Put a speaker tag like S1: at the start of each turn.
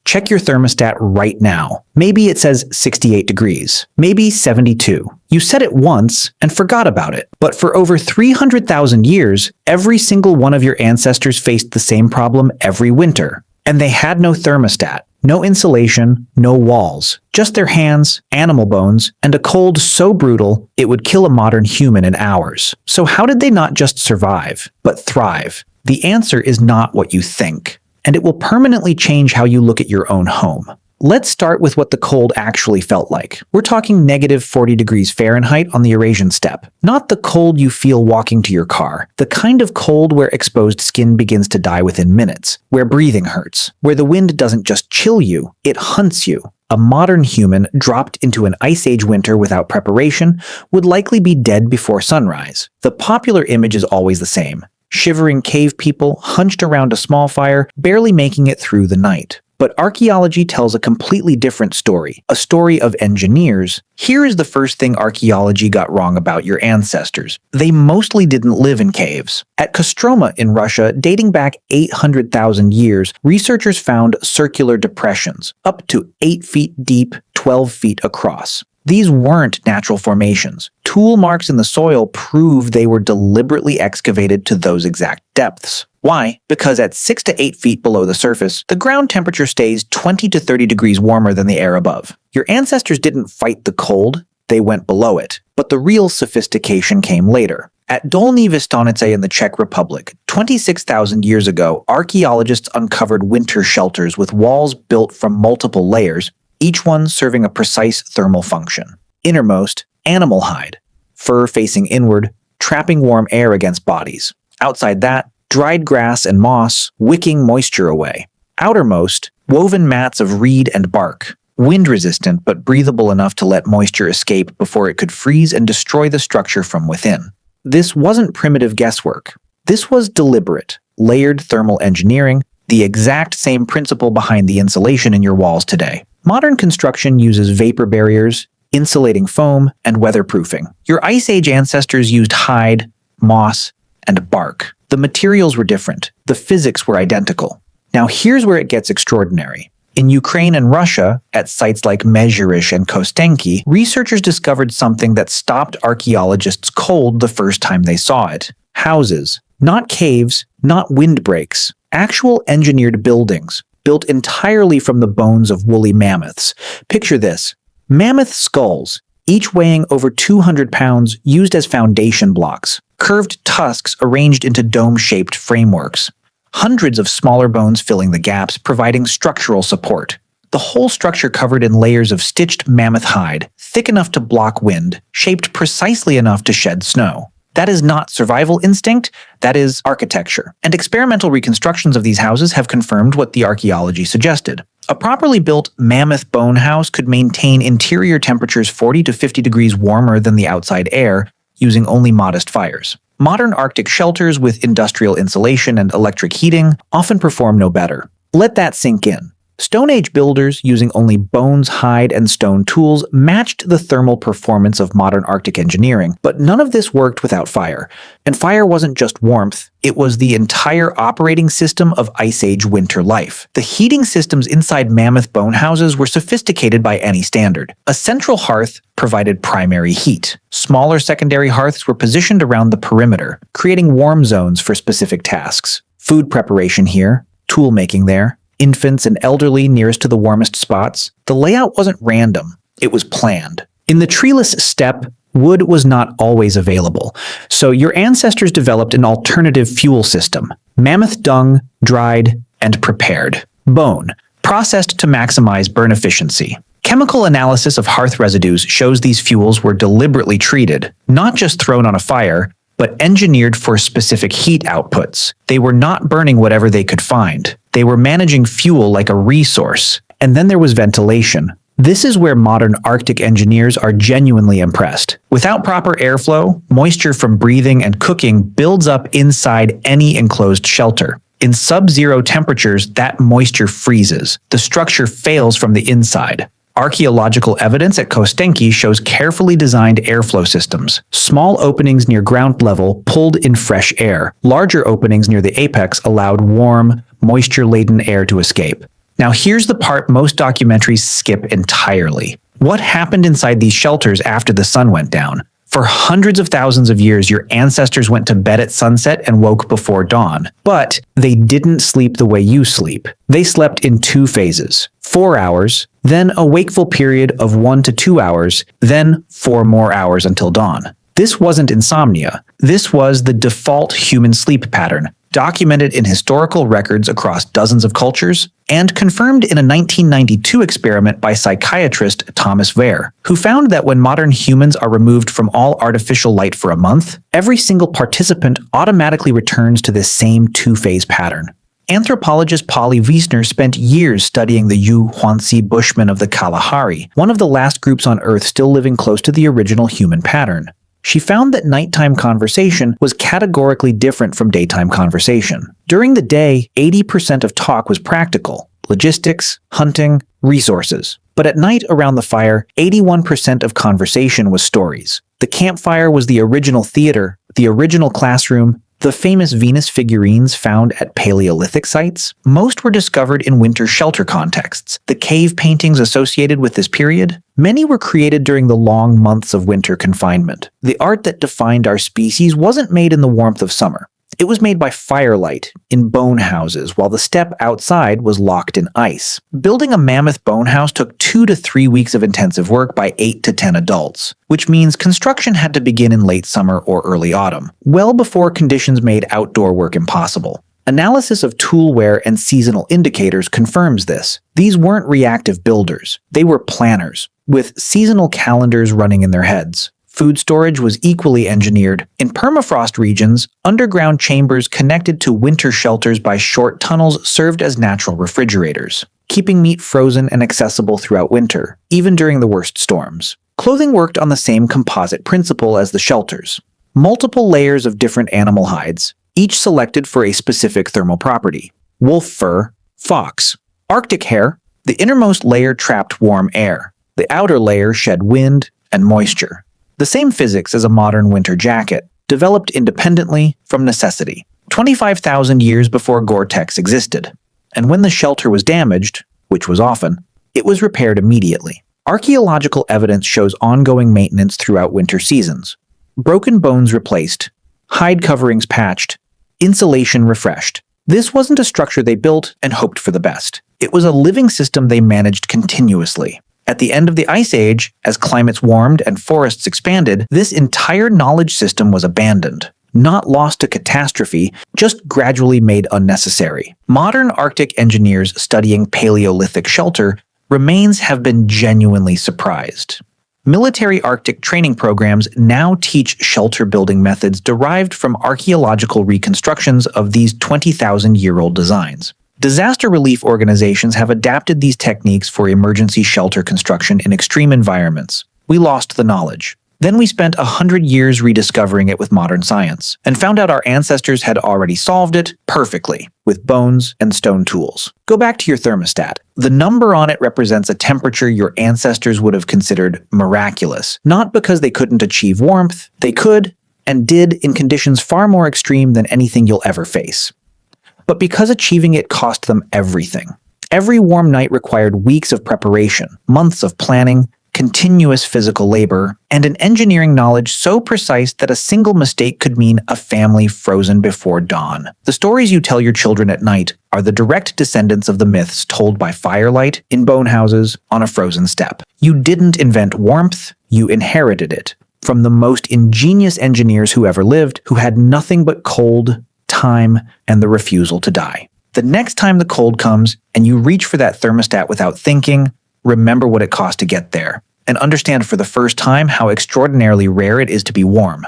S1: Check your thermostat right now. Maybe it says 68 degrees, maybe 72. You set it once and forgot about it. But for over 300,000 years, every single one of your ancestors faced the same problem every winter. And they had no thermostat, no insulation, no walls, just their hands, animal bones, and a cold so brutal it would kill a modern human in hours. So how did they not just survive, but thrive? The answer is not what you think, and it will permanently change how you look at your own home. Let's start with what the cold actually felt like. We're talking negative 40 degrees Fahrenheit on the Eurasian steppe. Not the cold you feel walking to your car. The kind of cold where exposed skin begins to die within minutes, where breathing hurts, where the wind doesn't just chill you, it hunts you. A modern human dropped into an ice age winter without preparation would likely be dead before sunrise. The popular image is always the same. Shivering cave people hunched around a small fire, barely making it through the night. But archaeology tells a completely different story, a story of engineers. Here is the first thing archaeology got wrong about your ancestors. They mostly didn't live in caves. At Kostroma in Russia, dating back 800,000 years, researchers found circular depressions, up to 8 feet deep, 12 feet across. These weren't natural formations. Tool marks in the soil prove they were deliberately excavated to those exact depths. Why? Because at 6 to 8 feet below the surface, the ground temperature stays 20 to 30 degrees warmer than the air above. Your ancestors didn't fight the cold, they went below it. But the real sophistication came later. At Dolní Věstonice in the Czech Republic, 26,000 years ago, archaeologists uncovered winter shelters with walls built from multiple layers, each one serving a precise thermal function. Innermost, animal hide, fur facing inward, trapping warm air against bodies. Outside that, dried grass and moss, wicking moisture away. Outermost, woven mats of reed and bark, wind-resistant but breathable enough to let moisture escape before it could freeze and destroy the structure from within. This wasn't primitive guesswork. This was deliberate, layered thermal engineering, the exact same principle behind the insulation in your walls today. Modern construction uses vapor barriers, insulating foam, and weatherproofing. Your Ice Age ancestors used hide, moss, and bark. The materials were different. The physics were identical. Now here's where it gets extraordinary. In Ukraine and Russia, at sites like Mezhirish and Kostenki, researchers discovered something that stopped archaeologists cold the first time they saw it. Houses. Not caves, not windbreaks. Actual engineered buildings, built entirely from the bones of woolly mammoths. Picture this. Mammoth skulls, each weighing over 200 pounds, used as foundation blocks. Curved tusks arranged into dome-shaped frameworks. Hundreds of smaller bones filling the gaps, providing structural support. The whole structure covered in layers of stitched mammoth hide, thick enough to block wind, shaped precisely enough to shed snow. That is not survival instinct, that is architecture. And experimental reconstructions of these houses have confirmed what the archaeology suggested. A properly built mammoth bone house could maintain interior temperatures 40 to 50 degrees warmer than the outside air, using only modest fires. Modern Arctic shelters with industrial insulation and electric heating often perform no better. Let that sink in. Stone Age builders, using only bones, hide, and stone tools, matched the thermal performance of modern Arctic engineering, but none of this worked without fire. And fire wasn't just warmth, it was the entire operating system of Ice Age winter life. The heating systems inside mammoth bone houses were sophisticated by any standard. A central hearth provided primary heat. Smaller secondary hearths were positioned around the perimeter, creating warm zones for specific tasks. Food preparation here, tool making there, infants and elderly nearest to the warmest spots. The layout wasn't random, it was planned. In the treeless steppe, wood was not always available, so your ancestors developed an alternative fuel system. Mammoth dung, dried, and prepared. Bone, processed to maximize burn efficiency. Chemical analysis of hearth residues shows these fuels were deliberately treated, not just thrown on a fire, but engineered for specific heat outputs. They were not burning whatever they could find. They were managing fuel like a resource. And then there was ventilation. This is where modern Arctic engineers are genuinely impressed. Without proper airflow, moisture from breathing and cooking builds up inside any enclosed shelter. In sub-zero temperatures, that moisture freezes. The structure fails from the inside. Archaeological evidence at Kostenki shows carefully designed airflow systems. Small openings near ground level pulled in fresh air. Larger openings near the apex allowed warm, moisture-laden air to escape. Now here's the part most documentaries skip entirely. What happened inside these shelters after the sun went down? For hundreds of thousands of years, your ancestors went to bed at sunset and woke before dawn. But they didn't sleep the way you sleep. They slept in two phases: 4 hours, then a wakeful period of 1 to 2 hours, then 4 more hours until dawn. This wasn't insomnia. This was the default human sleep pattern, documented in historical records across dozens of cultures, and confirmed in a 1992 experiment by psychiatrist Thomas Weir, who found that when modern humans are removed from all artificial light for a month, every single participant automatically returns to this same two-phase pattern. Anthropologist Polly Wiesner spent years studying the Yu-Huanxi Bushmen of the Kalahari, one of the last groups on Earth still living close to the original human pattern. She found that nighttime conversation was categorically different from daytime conversation. During the day, 80% of talk was practical: logistics, hunting, resources. But at night around the fire, 81% of conversation was stories. The campfire was the original theater, the original classroom, the famous Venus figurines found at Paleolithic sites. Most were discovered in winter shelter contexts. The cave paintings associated with this period, many were created during the long months of winter confinement. The art that defined our species wasn't made in the warmth of summer. It was made by firelight in bone houses while the steppe outside was locked in ice. Building a mammoth bone house took 2 to 3 weeks of intensive work by 8 to 10 adults, which means construction had to begin in late summer or early autumn, well before conditions made outdoor work impossible. Analysis of tool wear and seasonal indicators confirms this. These weren't reactive builders. They were planners, with seasonal calendars running in their heads. Food storage was equally engineered. In permafrost regions, underground chambers connected to winter shelters by short tunnels served as natural refrigerators, keeping meat frozen and accessible throughout winter, even during the worst storms. Clothing worked on the same composite principle as the shelters. Multiple layers of different animal hides, each selected for a specific thermal property. Wolf fur, fox. Arctic hare, the innermost layer trapped warm air. The outer layer shed wind and moisture. The same physics as a modern winter jacket, developed independently from necessity, 25,000 years before Gore-Tex existed. And when the shelter was damaged, which was often, it was repaired immediately. Archaeological evidence shows ongoing maintenance throughout winter seasons. Broken bones replaced, hide coverings patched, insulation refreshed. This wasn't a structure they built and hoped for the best. It was a living system they managed continuously. At the end of the Ice Age, as climates warmed and forests expanded, this entire knowledge system was abandoned. Not lost to catastrophe, just gradually made unnecessary. Modern Arctic engineers studying Paleolithic shelter remains have been genuinely surprised. Military Arctic training programs now teach shelter building methods derived from archaeological reconstructions of these 20,000-year-old designs. Disaster relief organizations have adapted these techniques for emergency shelter construction in extreme environments. We lost the knowledge. Then we spent 100 years rediscovering it with modern science, and found out our ancestors had already solved it perfectly, with bones and stone tools. Go back to your thermostat. The number on it represents a temperature your ancestors would have considered miraculous, not because they couldn't achieve warmth. They could, and did, in conditions far more extreme than anything you'll ever face. But because achieving it cost them everything. Every warm night required weeks of preparation, months of planning, continuous physical labor, and an engineering knowledge so precise that a single mistake could mean a family frozen before dawn. The stories you tell your children at night are the direct descendants of the myths told by firelight, in bone houses, on a frozen steppe. You didn't invent warmth, you inherited it from the most ingenious engineers who ever lived, who had nothing but cold, time, and the refusal to die. The next time the cold comes and you reach for that thermostat without thinking, remember what it cost to get there, and understand for the first time how extraordinarily rare it is to be warm.